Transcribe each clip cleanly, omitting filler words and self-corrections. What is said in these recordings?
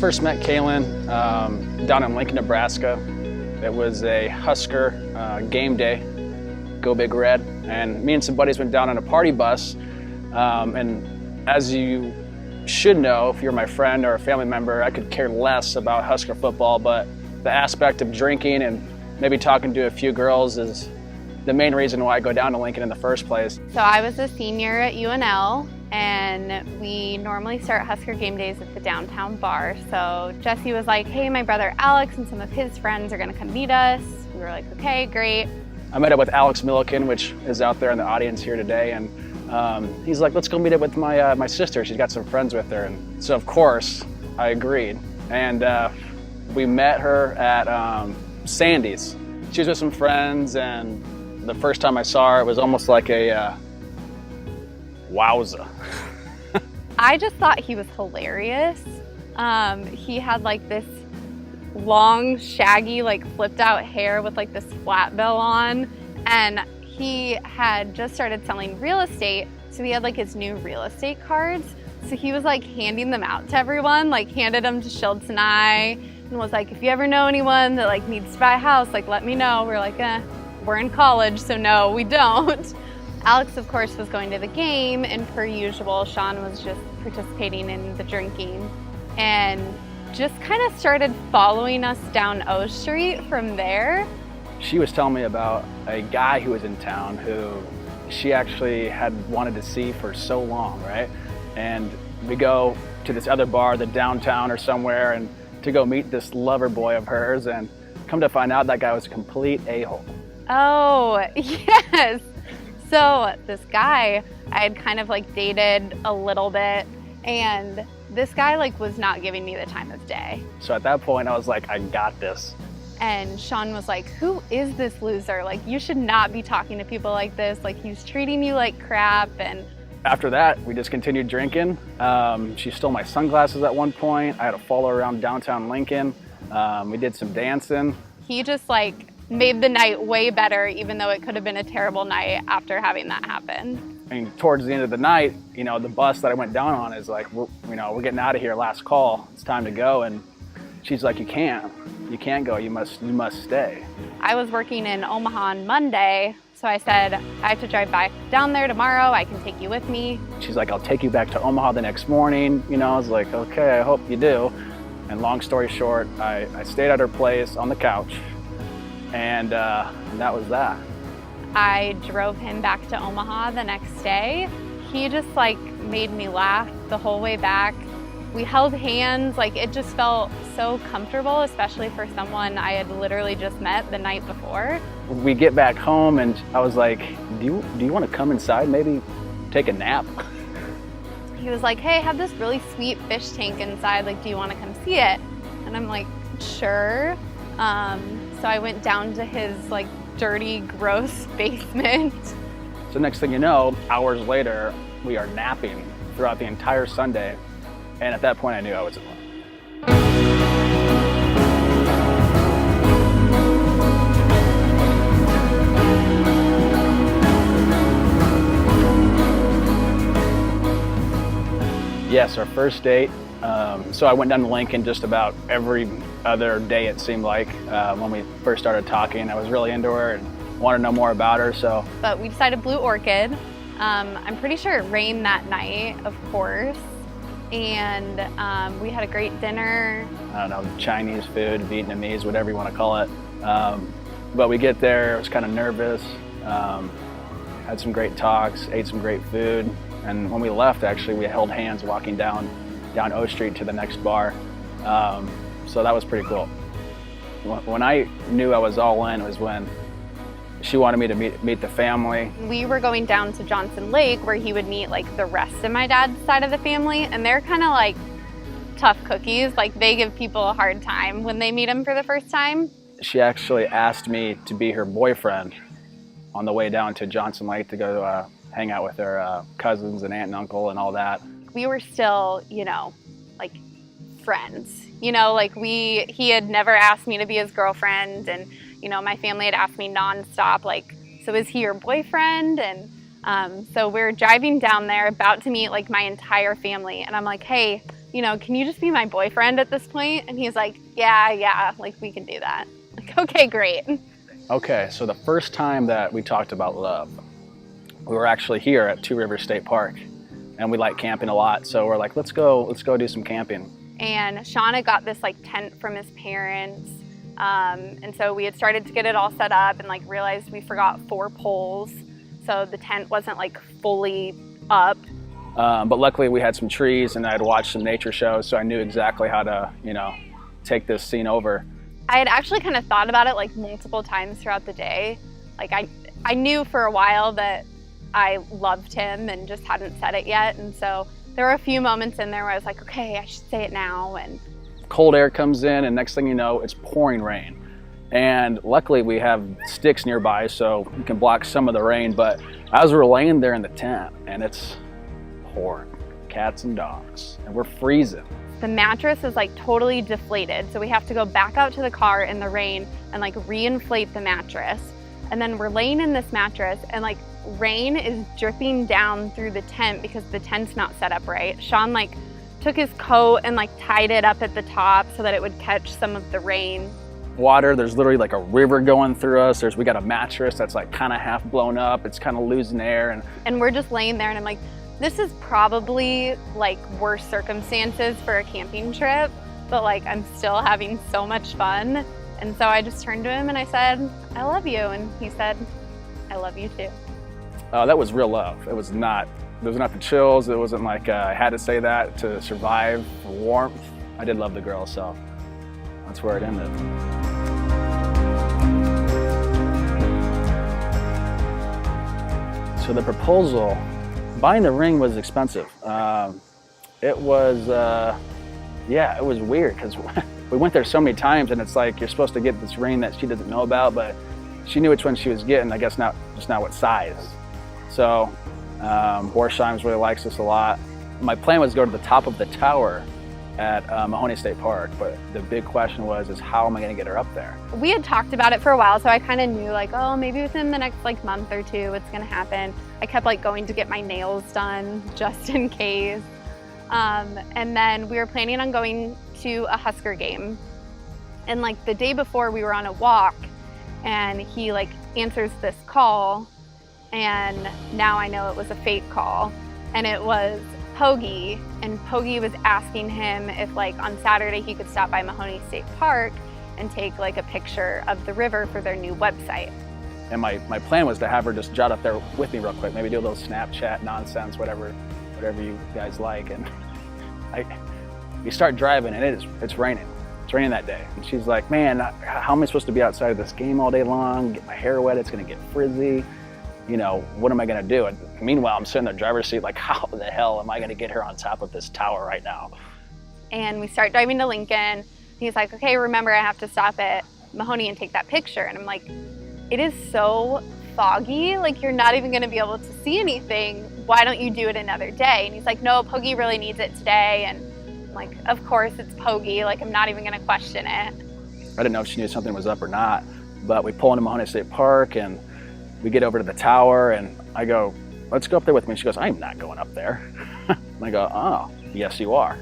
first met Kaylan down in Lincoln, Nebraska. It was a Husker game day, Go Big Red, and me and some buddies went down on a party bus. And as you should know, if you're my friend or a family member, I could care less about Husker football, but the aspect of drinking and maybe talking to a few girls is the main reason why I go down to Lincoln in the first place. So I was a senior at UNL, and we normally start Husker game days at the downtown bar. So Jesse was like, hey, my brother Alex and some of his friends are gonna come meet us. We were like, okay, great. I met up with Alex Milliken, which is out there in the audience here today, and he's like, let's go meet up with my sister. She's got some friends with her. And so of course I agreed. And we met her at Sandy's. She was with some friends, and the first time I saw her, it was almost like a wowza. I just thought he was hilarious. He had like this long, shaggy, like flipped out hair with like this flat bill on, and he had just started selling real estate, so he had like his new real estate cards. So he was like handing them out to everyone, like handed them to Schultz and I, and was like, if you ever know anyone that like needs to buy a house, like let me know. We're like, we're in college, so no, we don't. Alex, of course, was going to the game, and per usual, Sean was just participating in the drinking and just kind of started following us down O Street from there. She was telling me about a guy who was in town who she actually had wanted to see for so long, right? And we go to this other bar, the downtown or somewhere, and to go meet this lover boy of hers, and come to find out that guy was a complete a-hole. Oh, yes. So this guy I had kind of like dated a little bit, and this guy like was not giving me the time of day. So at that point I was like, I got this. And Sean was like, who is this loser? Like, you should not be talking to people like this. Like, he's treating you like crap. And after that, we just continued drinking. She stole my sunglasses at one point. I had to follow her around downtown Lincoln. We did some dancing. He just like made the night way better, even though it could have been a terrible night after having that happen. I mean, towards the end of the night, you know, the bus that I went down on is like, we're getting out of here, last call. It's time to go. And she's like, you can't go, you must stay. I was working in Omaha on Monday, so I said, I have to drive back down there tomorrow, I can take you with me. She's like, I'll take you back to Omaha the next morning. You know, I was like, okay, I hope you do. And long story short, I stayed at her place on the couch, and that was that. I drove him back to Omaha the next day. He just like made me laugh the whole way back. We held hands, like it just felt so comfortable, especially for someone I had literally just met the night before. We get back home and I was like, do you want to come inside, maybe take a nap? He was like, hey, I have this really sweet fish tank inside, like do you want to come see it? And I'm like, sure. So I went down to his like dirty, gross basement. So next thing you know, hours later, we are napping throughout the entire Sunday. And at that point, I knew I was in love. Yes, our first date. So I went down to Lincoln just about every other day, it seemed like, when we first started talking. I was really into her and wanted to know more about her. But we decided Blue Orchid. I'm pretty sure it rained that night, of course. And we had a great dinner. I don't know, Chinese food, Vietnamese, whatever you want to call it. But we get there, I was kind of nervous, had some great talks, ate some great food. And when we left, actually, we held hands walking down O Street to the next bar. So that was pretty cool. When I knew I was all in was when she wanted me to meet the family. We were going down to Johnson Lake where he would meet like the rest of my dad's side of the family, and they're kind of like tough cookies. Like they give people a hard time when they meet him for the first time. She actually asked me to be her boyfriend on the way down to Johnson Lake to go hang out with her cousins and aunt and uncle and all that. We were still, you know, like friends. You know, like he had never asked me to be his girlfriend, and you know, my family had asked me nonstop, like, so is he your boyfriend? And so we're driving down there, about to meet like my entire family, and I'm like, hey, you know, can you just be my boyfriend at this point? And he's like, yeah, like we can do that. Like, okay, great. Okay, so the first time that we talked about love, we were actually here at Two Rivers State Park, and we like camping a lot. So we're like, let's go do some camping. And Sean had got this like tent from his parents. And so we had started to get it all set up and like realized we forgot 4 poles. So the tent wasn't like fully up. But luckily we had some trees and I'd watched some nature shows, so I knew exactly how to, you know, take this scene over. I had actually kind of thought about it like multiple times throughout the day. Like I knew for a while that I loved him and just hadn't said it yet. And so there were a few moments in there where I was like, okay, I should say it now. And cold air comes in and next thing you know, it's pouring rain. And luckily we have sticks nearby so we can block some of the rain. But as we're laying there in the tent and it's pouring, cats and dogs, and we're freezing. The mattress is like totally deflated. So we have to go back out to the car in the rain and like reinflate the mattress. And then we're laying in this mattress and like rain is dripping down through the tent because the tent's not set up right. Sean like took his coat and like tied it up at the top so that it would catch some of the rain. Water, there's literally like a river going through us. We got a mattress that's like kind of half blown up. It's kind of losing air. And we're just laying there and I'm like, this is probably like worse circumstances for a camping trip, but like I'm still having so much fun. And so I just turned to him and I said, I love you. And he said, I love you too. That was real love. It was not the chills. It wasn't like I had to say that to survive for warmth. I did love the girl, so that's where it ended. So the proposal, buying the ring was expensive. It was weird because we went there so many times and it's like you're supposed to get this ring that she doesn't know about, but she knew which one she was getting, I guess not what size. So Borsheim's really likes us a lot. My plan was to go to the top of the tower at Mahoney State Park, but the big question is how am I gonna get her up there? We had talked about it for a while, so I kind of knew like, oh, maybe within the next like month or 2 it's gonna happen. I kept like going to get my nails done just in case. And then we were planning on going to a Husker game. And like the day before we were on a walk and he like answers this call, and now I know it was a fake call, and it was Pogi, and Pogi was asking him if like on Saturday he could stop by Mahoney State Park and take like a picture of the river for their new website. And my plan was to have her just jot up there with me real quick, maybe do a little Snapchat nonsense, whatever you guys like. And we start driving and it's raining. It's raining that day. And she's like, man, how am I supposed to be outside of this game all day long, get my hair wet, it's gonna get frizzy. You know, what am I gonna do? And meanwhile, I'm sitting in the driver's seat like, how the hell am I gonna get her on top of this tower right now? And we start driving to Lincoln. He's like, okay, remember I have to stop at Mahoney and take that picture. And I'm like, it is so foggy, like you're not even gonna be able to see anything. Why don't you do it another day? And he's like, no, Pogi really needs it today. And I'm like, of course it's Pogi, like I'm not even gonna question it. I didn't know if she knew something was up or not, but we pull into Mahoney State Park and we get over to the tower and I go, let's go up there with me. She goes, I'm not going up there. And I go, oh, yes you are.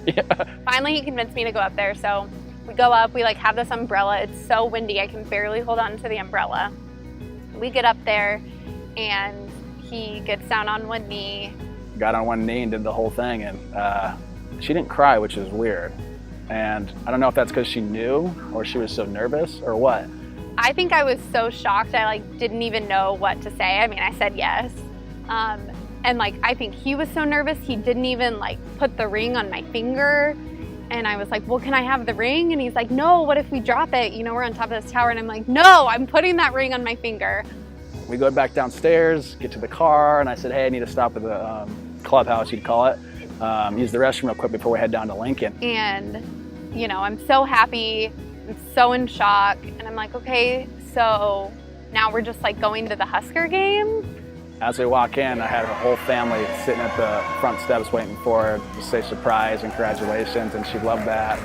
Finally he convinced me to go up there. So we go up, we like have this umbrella. It's so windy, I can barely hold on to the umbrella. We get up there and he gets down on one knee. Got on one knee and did the whole thing, and she didn't cry, which is weird. And I don't know if that's because she knew or she was so nervous or what. I think I was so shocked I like didn't even know what to say. I mean, I said yes. And like I think he was so nervous he didn't even like put the ring on my finger. And I was like, well, can I have the ring? And he's like, no, what if we drop it? You know, we're on top of this tower. And I'm like, no, I'm putting that ring on my finger. We go back downstairs, get to the car, and I said, hey, I need to stop at the clubhouse, you'd call it. Use the restroom real quick before we head down to Lincoln. And, you know, I'm so happy, I'm so in shock. And I'm like, okay, so now we're just like going to the Husker game? As we walk in, I had her whole family sitting at the front steps waiting for her to say surprise and congratulations, and she loved that.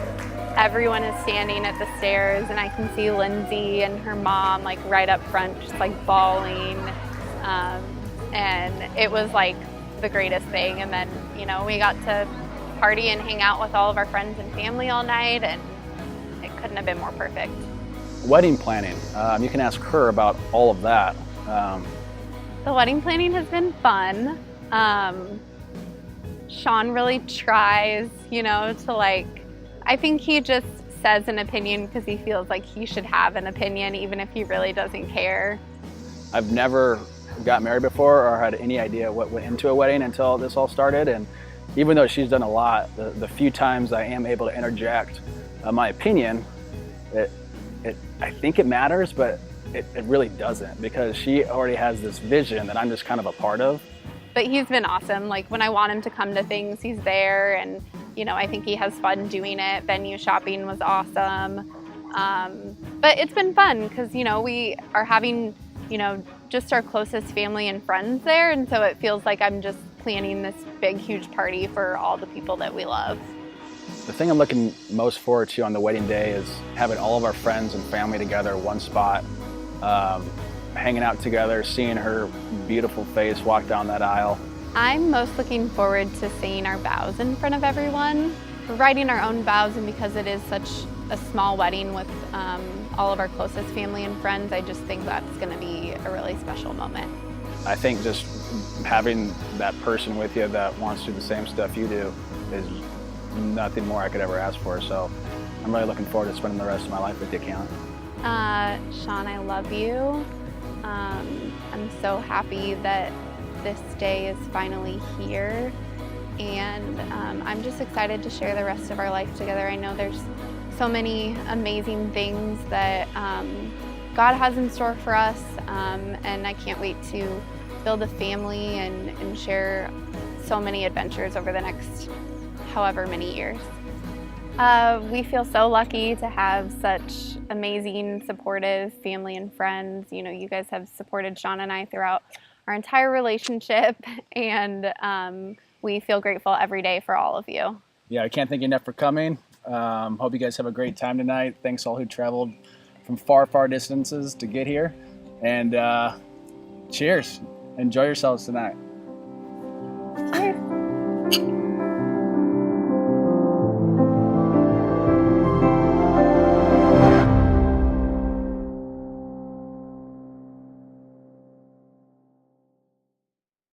Everyone is standing at the stairs, and I can see Lindsay and her mom like right up front, just like bawling. And it was like the greatest thing. And then, you know, we got to party and hang out with all of our friends and family all night, and it couldn't have been more perfect. Wedding planning, you can ask her about all of that. The wedding planning has been fun. Sean really tries, to I think he just says an opinion because he feels like he should have an opinion, even if he really doesn't care. I've never got married before or had any idea what went into a wedding until this all started. And even though she's done a lot, the few times I am able to interject my opinion, I think it matters, but it really doesn't, because she already has this vision that I'm just kind of a part of. But he's been awesome. Like, when I want him to come to things, he's there, and I think he has fun doing it. Venue shopping was awesome. But it's been fun because, we are having, just our closest family and friends there. And so it feels like I'm just planning this big, huge party for all the people that we love. The thing I'm looking most forward to on the wedding day is having all of our friends and family together in one spot, hanging out together, seeing her beautiful face walk down that aisle. I'm most looking forward to saying our vows in front of everyone. We're writing our own vows, and because it is such a small wedding with all of our closest family and friends, I just think that's going to be a really special moment. I think just having that person with you that wants to do the same stuff you do is nothing more I could ever ask for. So I'm really looking forward to spending the rest of my life with you, Kaylan. Sean, I love you. I'm so happy that this day is finally here, and I'm just excited to share the rest of our life together. I know there's so many amazing things that God has in store for us, and I can't wait to build a family and share so many adventures over the next however many years. We feel so lucky to have such amazing, supportive family and friends. You guys have supported Sean and I throughout our entire relationship, and we feel grateful every day for all of you. Yeah, I can't thank you enough for coming. Hope you guys have a great time tonight. Thanks all who traveled from far, far distances to get here. And cheers. Enjoy yourselves tonight. Cheers.